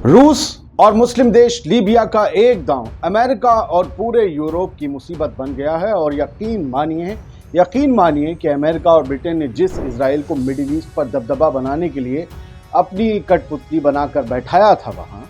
रूस और मुस्लिम देश लीबिया का एक गांव अमेरिका और पूरे यूरोप की मुसीबत बन गया है। और यकीन मानिए कि अमेरिका और ब्रिटेन ने जिस इजराइल को मिडिल ईस्ट पर दबदबा बनाने के लिए अपनी कठपुतली बनाकर बैठाया था, वहां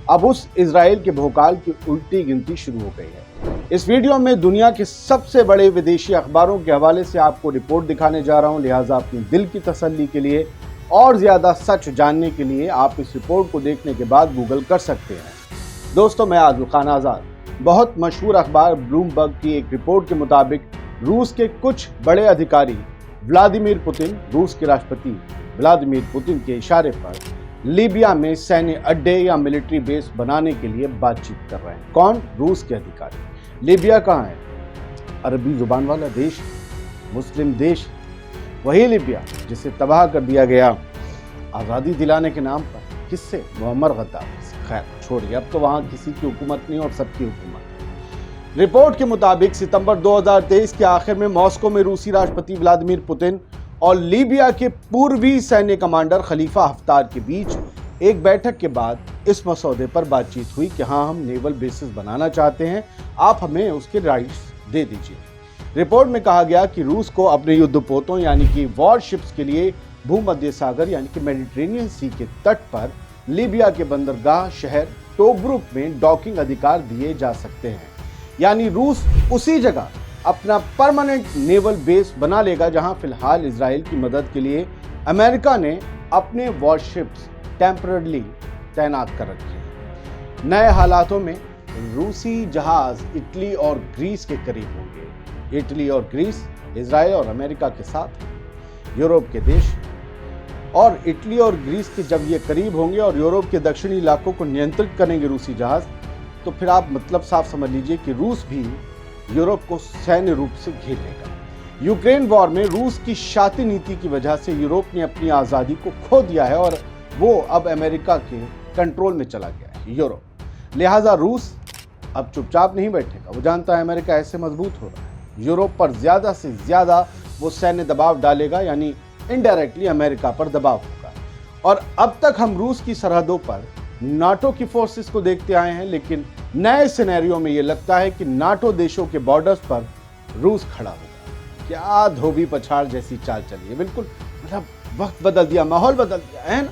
अब उस इजराइल के भोकाल की उल्टी गिनती शुरू हो गई है। इस वीडियो में दुनिया के सबसे बड़े विदेशी अखबारों के हवाले से आपको रिपोर्ट दिखाने जा रहा हूं, लिहाजा अपने दिल की तसल्ली के लिए और ज्यादा सच जानने के लिए आप इस रिपोर्ट को देखने के बाद गूगल कर सकते हैं। दोस्तों, मैं आदिल खान आजाद। बहुत मशहूर अखबार ब्लूमबर्ग की एक रिपोर्ट के मुताबिक रूस के कुछ बड़े अधिकारी व्लादिमीर पुतिन, रूस के राष्ट्रपति व्लादिमीर पुतिन के इशारे पर लीबिया में सैन्य अड्डे या मिलिट्री बेस बनाने के लिए बातचीत कर रहे हैं। कौन? रूस के अधिकारी। लीबिया कहाँ है? अरबी जुबान वाला देश, मुस्लिम देश, वही लीबिया जिसे तबाह कर दिया गया आज़ादी दिलाने के नाम पर। किससे? मुअम्मर गद्दाफी से। खैर छोड़िए, अब तो वहाँ किसी की हुकूमत नहीं और सबकी हुकूमत है। रिपोर्ट के मुताबिक सितंबर 2023 के आखिर में मॉस्को में रूसी राष्ट्रपति व्लादिमीर पुतिन और लीबिया के पूर्वी सैन्य कमांडर खलीफा हफ्तार के बीच एक बैठक के बाद इस मसौदे पर बातचीत हुई कि हाँ, हम नेवल बेसिस बनाना चाहते हैं, आप हमें उसके राइट्स दे दीजिए। रिपोर्ट में कहा गया कि रूस को अपने युद्धपोतों यानी कि वॉरशिप्स के लिए भूमध्य सागर यानी कि मेडिटेरेनियन सी के तट पर लीबिया के बंदरगाह शहर टोब्रुक में डॉकिंग अधिकार दिए जा सकते हैं। यानी रूस उसी जगह अपना परमानेंट नेवल बेस बना लेगा जहां फिलहाल इजराइल की मदद के लिए अमेरिका ने अपने वॉरशिप्स टेम्पररीली तैनात कर रखे हैं। नए हालातों में रूसी जहाज इटली और ग्रीस के करीब होंगे। इटली और ग्रीस इजराइल और अमेरिका के साथ यूरोप के देश, और इटली और ग्रीस के जब ये करीब होंगे और यूरोप के दक्षिणी इलाकों को नियंत्रित करेंगे रूसी जहाज, तो फिर आप मतलब साफ समझ लीजिए कि रूस भी यूरोप को सैन्य रूप से घेर लेगा। यूक्रेन वॉर में रूस की शाती नीति की वजह से यूरोप ने अपनी आज़ादी को खो दिया है और वो अब अमेरिका के कंट्रोल में चला गया है यूरोप। लिहाजा रूस अब चुपचाप नहीं बैठेगा। वो जानता है अमेरिका ऐसे मजबूत हो रहा है, यूरोप पर ज्यादा से ज्यादा वो सैन्य दबाव डालेगा, यानी इनडायरेक्टली अमेरिका पर दबाव होगा। और अब तक हम रूस की सरहदों पर नाटो की फोर्सेस को देखते आए हैं, लेकिन नए सिनेरियो में ये लगता है कि नाटो देशों के बॉर्डर्स पर रूस खड़ा होगा। क्या धोबी पछाड़ जैसी चाल चली है। बिल्कुल मतलब वक्त बदल दिया, माहौल बदल दिया है ना।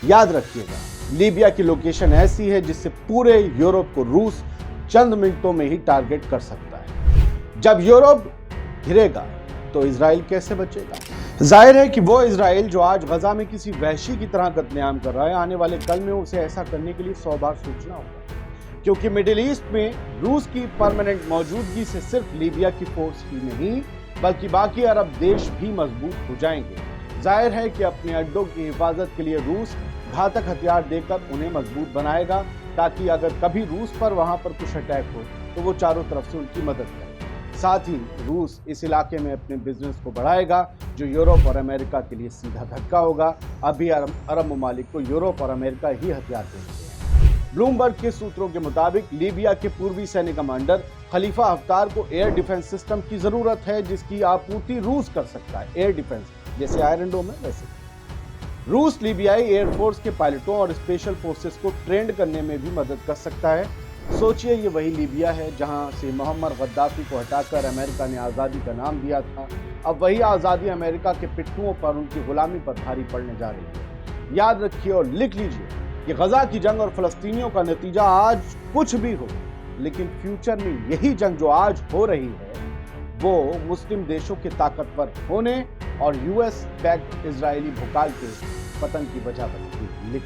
याद रखिएगा, लीबिया की लोकेशन ऐसी है जिससे पूरे यूरोप को रूस चंद मिनटों में ही टारगेट कर सकता है। जब यूरोप घिरेगा तो इजराइल कैसे बचेगा? जाहिर है कि वो इजराइल जो आज गजा में किसी वहशी की तरह कत्लेआम कर रहा है, आने वाले कल में उसे ऐसा करने के लिए 100 बार सोचना होगा। क्योंकि मिडिल ईस्ट में रूस की परमानेंट मौजूदगी से सिर्फ लीबिया की फोर्स ही नहीं बल्कि बाकी अरब देश भी मजबूत हो जाएंगे। जाहिर है कि अपने अड्डों की हिफाजत के लिए रूस घातक हथियार देकर उन्हें मजबूत बनाएगा, ताकि अगर कभी रूस पर वहां पर कुछ अटैक हो तो वो चारों तरफ से उनकी मदद करे। साथ ही रूस इस इलाके में अपने बिजनेस को बढ़ाएगा, जो यूरोप और अमेरिका के लिए सीधा धक्का होगा। अभी अरब ममालिक को यूरोप और अमेरिका ही हथियार देते हैं। ब्लूमबर्ग के सूत्रों के मुताबिक लीबिया के पूर्वी सैन्य कमांडर खलीफा हफ्तार को एयर डिफेंस सिस्टम की जरूरत है, जिसकी आपूर्ति रूस कर सकता है। एयर डिफेंस जैसे आयरन डोम है वैसे। रूस लीबियाई एयरफोर्स के पायलटों और स्पेशल फोर्सेस को ट्रेंड करने में भी मदद कर सकता है। सोचिए, ये वही लीबिया है जहां से मुअम्मर गद्दाफी को हटाकर अमेरिका ने आज़ादी का नाम दिया था। अब वही आज़ादी अमेरिका के पिट्ठुओं पर उनकी गुलामी पर भारी पड़ने जा रही है। याद रखिए और लिख लीजिए कि गजा की जंग और फलस्तीनियों का नतीजा आज कुछ भी हो, लेकिन फ्यूचर में यही जंग जो आज हो रही है वो मुस्लिम देशों के ताकतवर होने और यूएस बैक्ड इजरायली भोकाल के पतन की वजह बनेगी। लिख